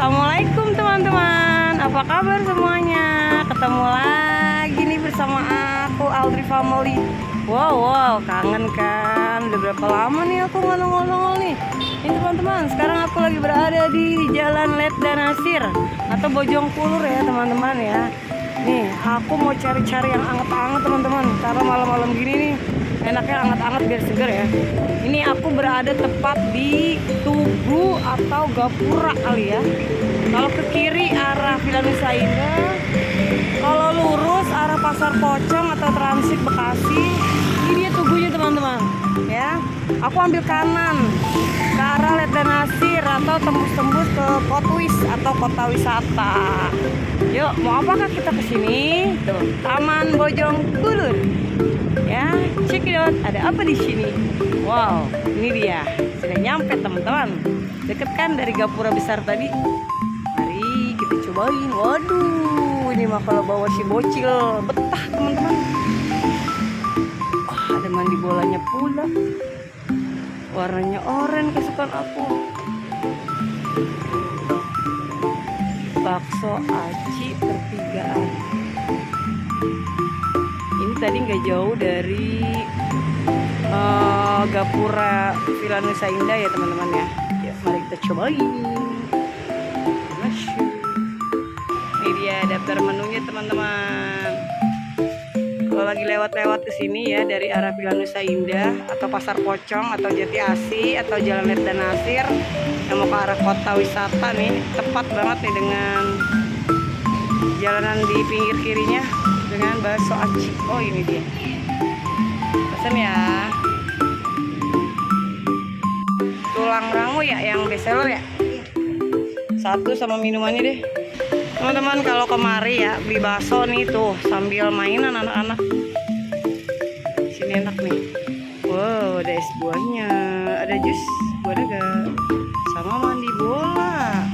Assalamualaikum teman-teman, apa kabar semuanya? Ketemu lagi nih bersama aku Aldri Family. Wow, kangen kan? Udah berapa lama nih aku ngolong-ngolong nih. Ini teman-teman, sekarang aku lagi berada di Jalan Letda Nasir atau Bojongkulur ya teman-teman ya. Nih, aku mau cari-cari yang anget-anget teman-teman, karena malam-malam gini nih enaknya anget-anget biar seger ya. Ini aku berada tepat di Tugu atau Gapura kali ya. Kalau ke kiri arah Villa Nusa Indah, kalau lurus arah Pasar Pocong atau Transit Bekasi. Ini dia Tugunya teman-teman ya. Aku ambil kanan ke arah Letda Nasir atau tembus-tembus ke Kotwis atau kota wisata. Yuk, mau apakah kita ke sini? Tuh, Taman Bojongkulur. Ya, check it out. Ada apa di sini? Wow, ini dia. Sudah nyampe teman-teman. Deket kan dari Gapura besar tadi. Mari kita cobain. Waduh, ini mah kalau bawa si bocil betah teman-teman. Wah, ada mandi bolanya pula. Warnanya oranye kesukaan aku. Bakso aci pertigaan. Ini tadi nggak jauh dari Gapura Villa Nusa Indah ya teman-teman ya. Ya, mari kita cobain. Ini dia daftar menunya teman-teman. Kalau lagi lewat-lewat ke sini ya dari arah Villa Nusa Indah atau Pasar Pocong atau Jati Asih atau Jalan Letda Nasir yang mau ke arah kota wisata nih, tepat banget nih dengan jalanan di pinggir kirinya dengan bakso aci. Oh, ini dia. Pesan ya. Tulang rangu ya yang bestseller ya. Satu sama minumannya deh. Teman-teman kalau kemari ya beli bakso nih tuh sambil mainan anak-anak. Sini enak nih. Wow, ada es buahnya, ada jus buah naga, sama mandi bola.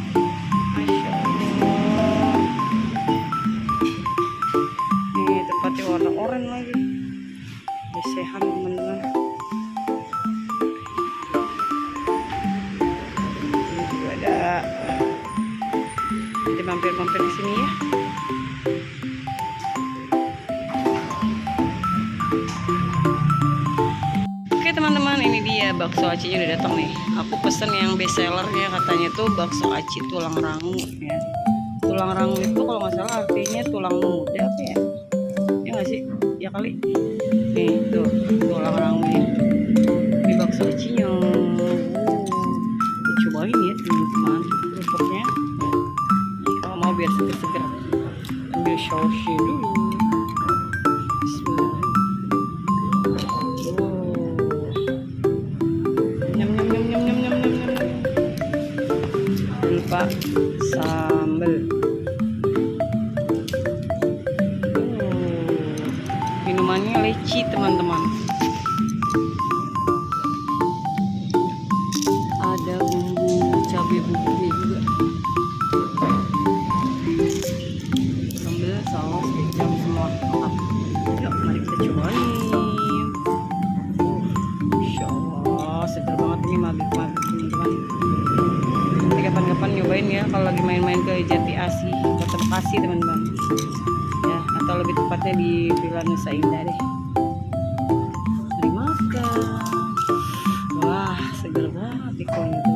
Masya Allah. Nih tempatnya warna oranye lagi. Sehat teman-teman. Ini juga ada. Kita mampir-mampir di sini ya. Oke teman-teman, ini dia bakso acinya udah datang nih. Aku pesen yang best sellernya, katanya tuh bakso aci tulang rangu ya. Tulang rangu itu kalau nggak salah artinya tulang muda apa ya? Ya nggak sih? Ya kali. Nih tuh tulang rangunya. Ini bakso acinya. Cobain ya teman-teman kerupuknya. Kalau mau biar seger-seger, ambil sausnya dulu. Bismillah. Nyam nyam nyam nyam nyam nyam nyam nyam. Lupa sambal. Minumannya leci teman-teman. Ada bumbu cabai bubuknya juga. Sambal, saus, kecap semua lengkap. Yuk, mari kita cobain. Masya Allah, seger banget ini maghrib-maghrib teman-teman. Nanti kapan-kapan nyobain ya kalau lagi main-main ke Jati Asih, Kota Bekasi teman-teman. Ya, atau lebih tepatnya di Villa Nusa Indah deh. Mari makan. Wah, seger banget di kondo.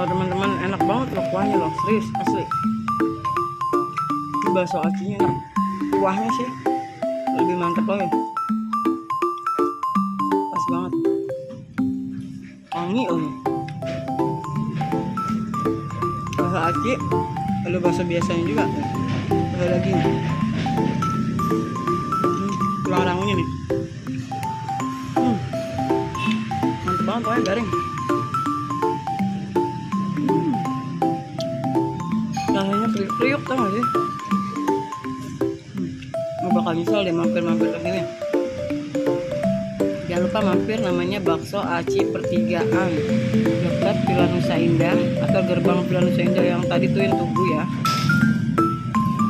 Teman-teman enak banget loh kuahnya loh, serius asli. Ini bakso acinya enak, kuahnya sih lebih mantap lagi, pas banget, wangi om. Bakso aci, lalu bakso biasanya juga ada lagi tulang rangunya nih, mantap banget pokoknya, garing. Priuk tau gak sih? Mau bakal nyesel deh mampir-mampir ke sini. Jangan lupa mampir, namanya Bakso Aci Pertigaan, dekat Villa Nusa Indah atau gerbang Villa Nusa Indah yang tadi tuh yang Tugu ya,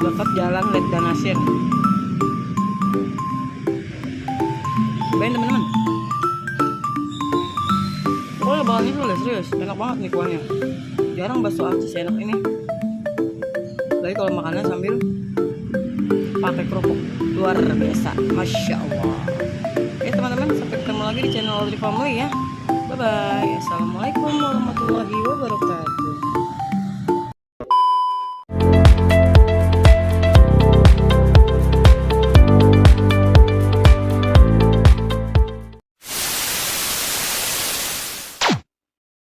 dekat Jalan Letda Nasir. Cobain teman-teman. Pokoknya bakal nyesel deh, serius. Enak banget nih kuahnya. Jarang bakso aci seenak ini. Lagi kalau makannya sambil pakai kerupuk, luar biasa, masya Allah. Oke teman-teman, sampai ketemu lagi di channel Audrey Family ya. Bye bye. Assalamualaikum warahmatullahi wabarakatuh.